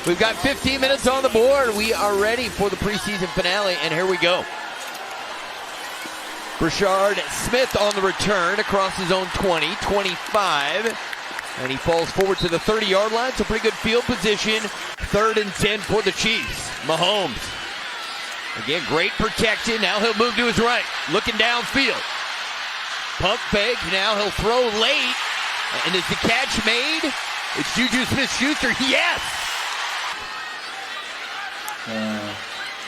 We've got 15 minutes on the board. We are ready for the preseason finale, and here we go. Brashard Smith on the return across his own 20, 25, and he falls forward to the 30-yard line. So pretty good field position. 3rd and 10 for the Chiefs. Mahomes. Again, great protection. Now he'll move to his right, looking downfield. Pump fake. Now he'll throw late. And is the catch made? It's Juju Smith-Schuster. Yes!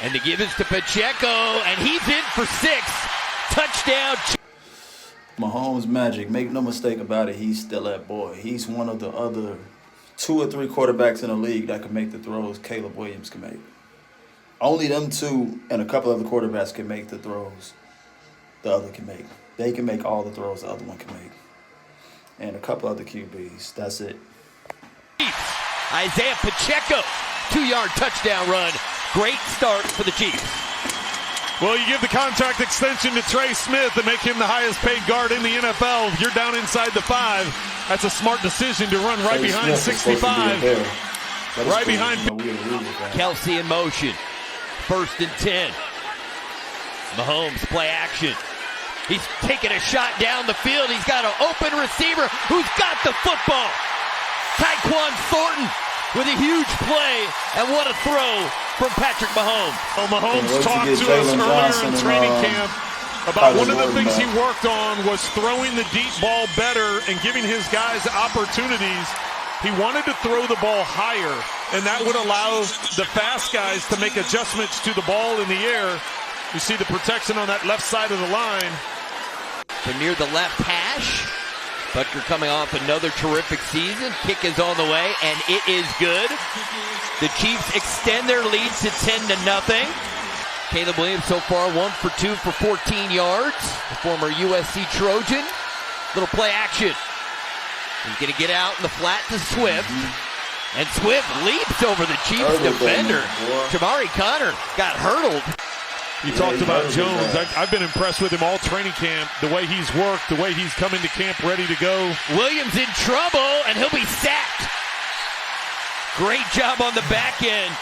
And the give is to Pacheco, and he's in for 6. Touchdown. Mahomes magic. Make no mistake about it, he's still that boy. He's one of the other 2 or 3 quarterbacks in the league that can make the throws Caleb Williams can make. Only them 2 and a couple other quarterbacks can make the throws the other can make. They can make all the throws the other one can make. And a couple other QBs. That's it. Isaiah Pacheco, 2-yard touchdown run. Great start for the Chiefs. Well, you give the contract extension to Trey Smith and make him the highest paid guard in the NFL. If you're down inside the 5, that's a smart decision to run right behind 65. Right behind Kelsey in motion. 1st and 10. Mahomes play action. He's taking a shot down the field. He's got an open receiver who's got the football. Tyquan Thornton with a huge play, and what a throw from Patrick Mahomes. Well, Mahomes talked to us earlier in training camp about one of the things he worked on was throwing the deep ball better and giving his guys opportunities. He wanted to throw the ball higher, and that would allow the fast guys to make adjustments to the ball in the air. You see the protection on that left side of the line. They're near the left hash. Butker coming off another terrific season. Kick is on the way, and it is good. The Chiefs extend their lead to 10-0. Caleb Williams so far 1 for 2 for 14 yards. The former USC Trojan. Little play action. He's going to get out in the flat to Swift. And Swift leaps over the Chiefs defender. Jamari Connor got hurdled. You talked about Jones. I've been impressed with him all training camp, the way he's worked, the way he's come into camp ready to go. Williams in trouble, and he'll be sacked. Great job on the back end.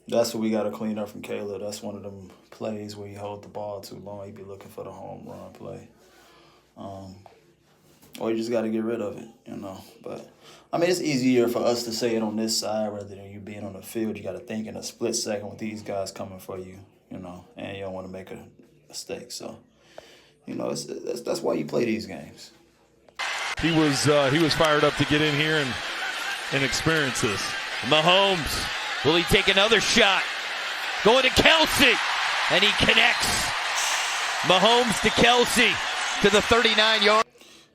That's what we got to clean up from Caleb. That's one of them plays where you hold the ball too long. You be looking for the home run play. Or you just got to get rid of it, you know. But, I mean, it's easier for us to say it on this side rather than you being on the field. You got to think in a split second with these guys coming for you. You know, and you don't want to make a mistake. So, you know, that's why you play these games. He was fired up to get in here and experience this. Mahomes, will he take another shot? Going to Kelsey, and he connects. Mahomes to Kelsey to the 39-yard.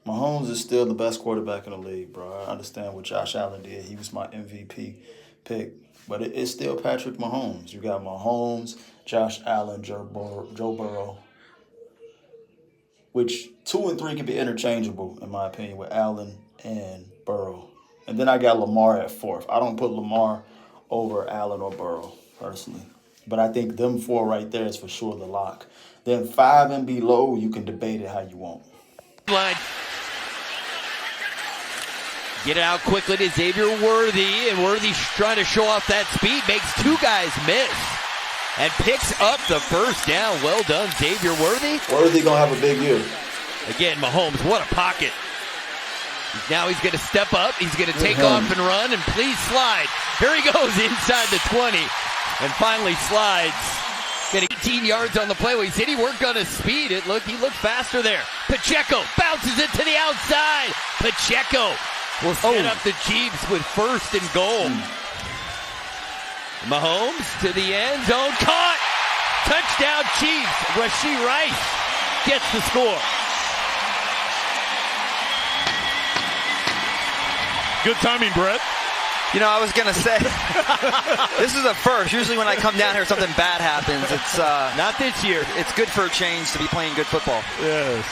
Mahomes is still the best quarterback in the league, bro. I understand what Josh Allen did. He was my MVP pick. But it's still Patrick Mahomes. You got Mahomes, Josh Allen, Joe Burrow, which 2 and 3 can be interchangeable, in my opinion, with Allen and Burrow. And then I got Lamar at 4th. I don't put Lamar over Allen or Burrow, personally. But I think them 4 right there is for sure the lock. Then 5 and below, you can debate it how you want. Line. Get it out quickly to Xavier Worthy, and Worthy's trying to show off that speed, makes 2 guys miss, and picks up the first down. Well done, Xavier Worthy. Worthy gonna have a big year. Again, Mahomes, what a pocket. Now he's gonna step up, he's gonna take off and run, and please slide. Here he goes inside the 20, and finally slides. Got 18 yards on the play. Well, he said he worked on his speed. He looked faster there. Pacheco bounces it to the outside. Pacheco will set up the Chiefs with 1st and goal. Mahomes to the end zone. Caught! Touchdown Chiefs. Rashee Rice gets the score. Good timing, Brett. You know, I was going to say, this is a first. Usually when I come down here, something bad happens. It's not this year. It's good for a change to be playing good football. Yes.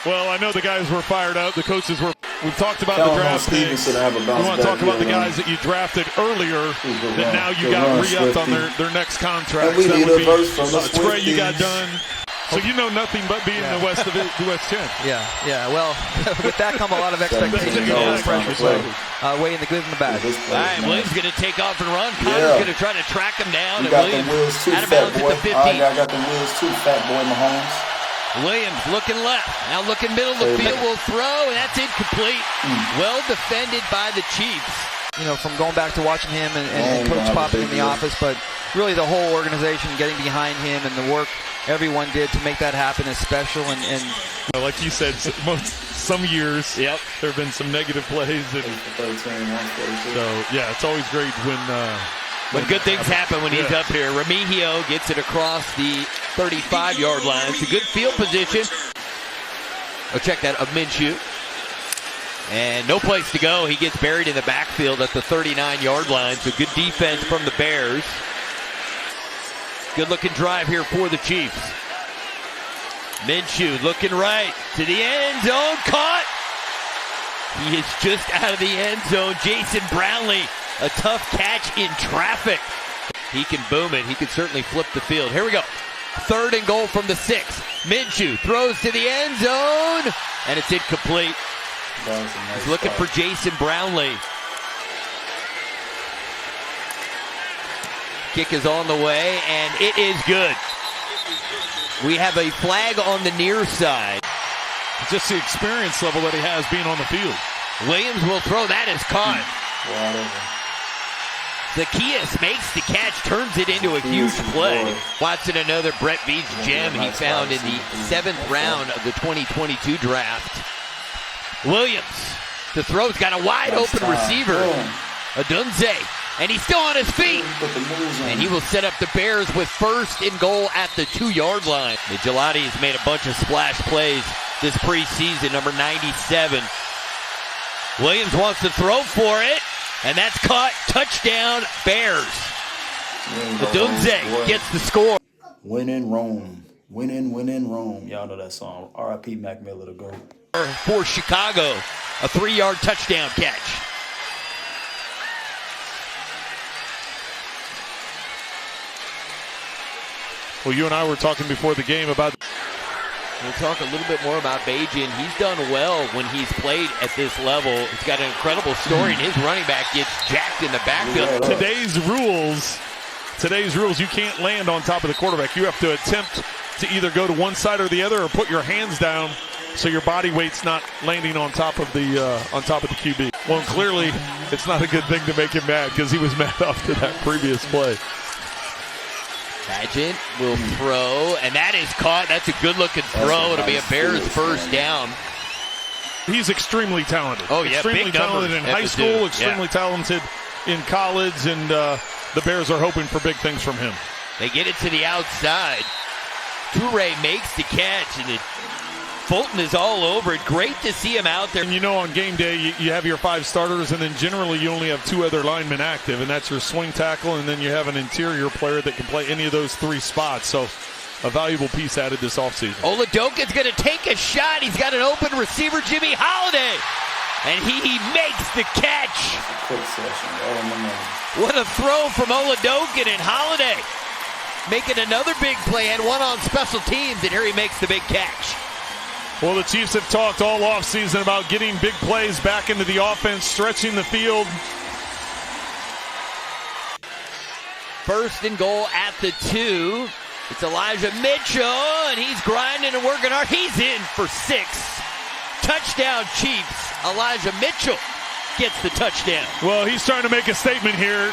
Well, I know the guys were fired up. The coaches were. We've talked about the draft picks. We want to talk about the guys that you drafted earlier that now you got re-upped on their next contract. And we need a verse from the Trey, you got done. So you know nothing but being the West 10. Yeah. Well, with that come a lot of expectations and pressure. So weighing the good and the bad. All right, Williams going to take off and run. Connor's going to try to track him down. You got the wheels too, fat boy. I got the wheels too, fat boy Mahomes. Williams looking left, now looking middle of the field, will throw, and that's incomplete. Well defended by the Chiefs. You know, from going back to watching him and Coach popping in the office, but really the whole organization getting behind him and the work everyone did to make that happen is special. And like you said, some years there have been some negative plays. So, yeah, it's always great when good things happen when he's up here. Remigio gets it across the 35-yard line. It's a good field position. Oh, check that, of Minshew. And no place to go. He gets buried in the backfield at the 39-yard line. So good defense from the Bears. Good-looking drive here for the Chiefs. Minshew looking right to the end zone. Caught. He is just out of the end zone. Jason Brownlee, a tough catch in traffic. He can boom it. He can certainly flip the field. Here we go. 3rd and goal from the 6. Minshew throws to the end zone, and it's incomplete. He's looking for Jason Brownlee. Kick is on the way, and it is good. We have a flag on the near side. Just the experience level that he has being on the field. Williams will throw. That is caught. Zacchaeus makes the catch, turns it into a huge play. Watson, another Brett Veach gem he found in the 7th round of the 2022 draft. Williams, the throw's got a wide open receiver. Adunze, and he's still on his feet. And he will set up the Bears with 1st and goal at the 2-yard line. Gelati has made a bunch of splash plays this preseason, number 97. Williams wants to throw for it, and that's caught. Touchdown, Bears. Adunze gets the score. Win in Rome. Win in Rome. Y'all know that song. R.I.P. Mac Miller, the GOAT. For Chicago, a 3-yard touchdown catch. Well, you and I were talking before the game about... We'll talk a little bit more about Bajan. He's done well when he's played at this level. He's got an incredible story, and his running back gets jacked in the backfield. Today's rules, you can't land on top of the quarterback. You have to attempt to either go to one side or the other, or put your hands down so your body weight's not landing on top of the QB. Well, clearly, it's not a good thing to make him mad, because he was mad after that previous play. Pageant will throw, and that is caught. That's a good-looking throw. It'll be a Bears first down. He's extremely talented. Oh, yeah, extremely talented in high school, extremely talented in college, and the Bears are hoping for big things from him. They get it to the outside. Toure makes the catch, and Fulton is all over it. Great to see him out there. And you know, on game day, you have your 5 starters, and then generally you only have 2 other linemen active, and that's your swing tackle, and then you have an interior player that can play any of those 3 spots. So a valuable piece added this offseason. Oladoka's going to take a shot. He's got an open receiver, Jimmy Holiday, and he makes the catch. What a throw from Oladoka, and Holiday making another big play. Had one on special teams, and here he makes the big catch. Well, the Chiefs have talked all offseason about getting big plays back into the offense, stretching the field. 1st and goal at the 2. It's Elijah Mitchell, and he's grinding and working hard. He's in for 6. Touchdown, Chiefs. Elijah Mitchell gets the touchdown. Well, he's trying to make a statement here.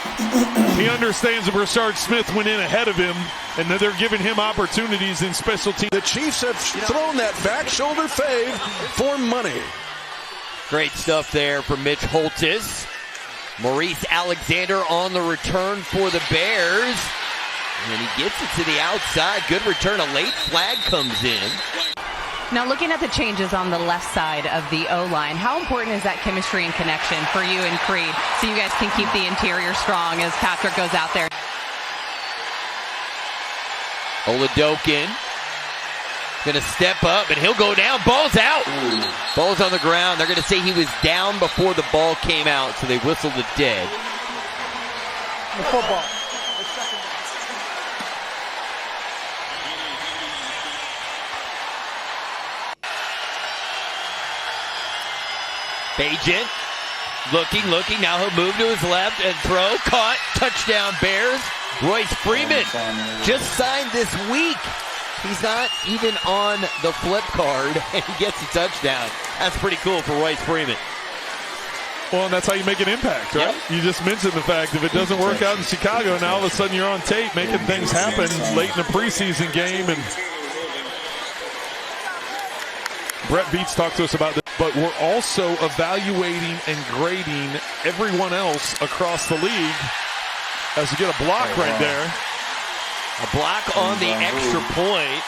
He understands that Rashard Smith went in ahead of him, and that they're giving him opportunities in special teams. The Chiefs have thrown that back shoulder fade for money. Great stuff there from Mitch Holtis. Maurice Alexander on the return for the Bears. And he gets it to the outside. Good return. A late flag comes in. Now, looking at the changes on the left side of the O-line, how important is that chemistry and connection for you and Creed so you guys can keep the interior strong as Patrick goes out there? Oladokin going to step up, and he'll go down. Ball's out. Ball's on the ground. They're going to say he was down before the ball came out, so they whistled it dead. The football. Bagent looking. Now he'll move to his left and throw. Caught. Touchdown Bears. Royce Freeman just signed this week. He's not even on the flip card, and he gets a touchdown. That's pretty cool for Royce Freeman. Well, and that's how you make an impact, right? Yep. You just mentioned the fact if it doesn't work out in Chicago, now all of a sudden you're on tape making things happen late in the preseason game. And Brett Beats talked to us about this, but we're also evaluating and grading everyone else across the league as you get a block right there. A block on the extra point.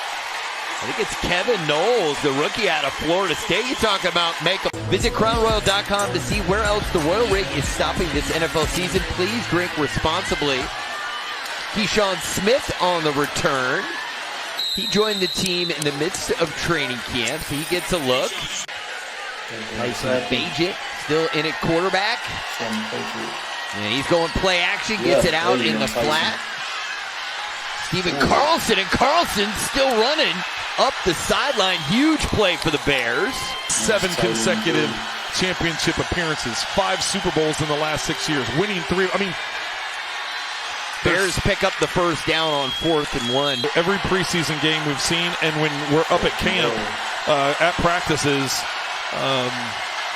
I think it's Kevin Knowles, the rookie out of Florida State. You're talking about makeup. Visit CrownRoyal.com to see where else the Royal Rig is stopping this NFL season. Please drink responsibly. Keyshawn Smith on the return. He joined the team in the midst of training camp. He gets a look. Tyson Bagent still in at quarterback. And he's going play action, gets it out in the flat. Stephen Carlson, and Carlson still running up the sideline. Huge play for the Bears. 7 consecutive championship appearances, 5 Super Bowls in the last 6 years, winning 3. I mean, Bears pick up the first down on 4th and 1. Every preseason game we've seen, and when we're up at camp, at practices,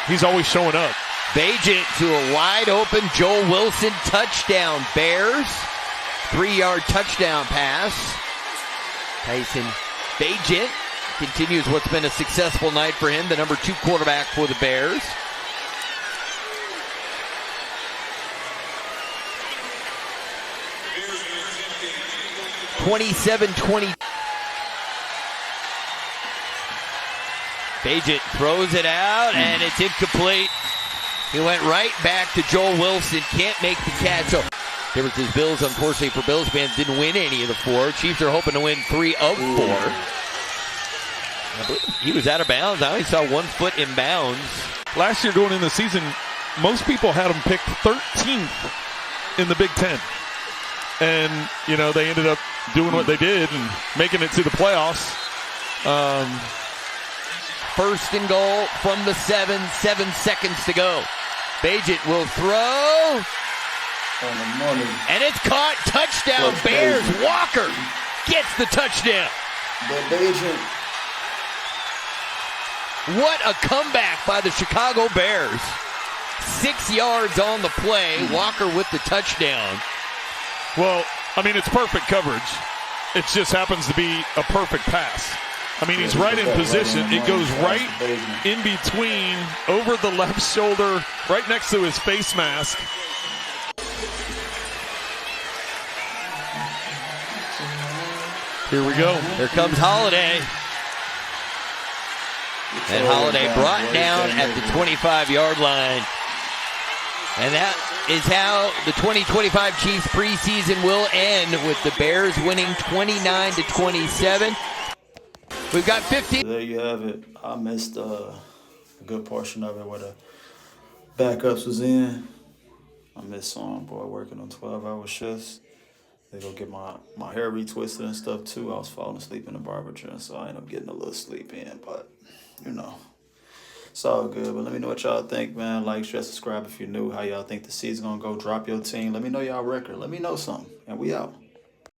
he's always showing up. Bagent to a wide open Joel Wilson touchdown. Bears. 3-yard touchdown pass. Tyson Bagent continues what's been a successful night for him, the number 2 quarterback for the Bears. (27-20). Bagent throws it out, and it's incomplete. He went right back to Joel Wilson. Can't make the catch. So, difference is Bills, unfortunately for Bills fans, didn't win any of the 4. Chiefs are hoping to win 3 of 4. I believe he was out of bounds. I only saw 1 foot in bounds. Last year going in the season, most people had him picked 13th in the Big Ten. And, you know, they ended up doing what they did and making it to the playoffs. First and goal from the 7. 7 seconds to go. Bagent will throw. And it's caught. Touchdown, Bears. Walker gets the touchdown. What a comeback by the Chicago Bears. 6 yards on the play. Walker with the touchdown. Well, I mean, it's perfect coverage. It just happens to be a perfect pass. I mean, he's right in position. It goes right in between, over the left shoulder, right next to his face mask. Here we go. Here comes Holiday. And Holiday brought down at the 25-yard line. And that is how the 2025 Chiefs preseason will end, with the Bears winning 29-27. We've got 15. There you have it. I missed a good portion of it where the backups was in. I missed some boy working on 12-hour shifts. They go get my hair retwisted and stuff too. I was falling asleep in the barber chair, so I ended up getting a little sleep in. But, you know, it's all good. But let me know what y'all think, man. Like, share, subscribe if you're new. How y'all think the season gonna go? Drop your team. Let me know y'all record. Let me know something. And we out.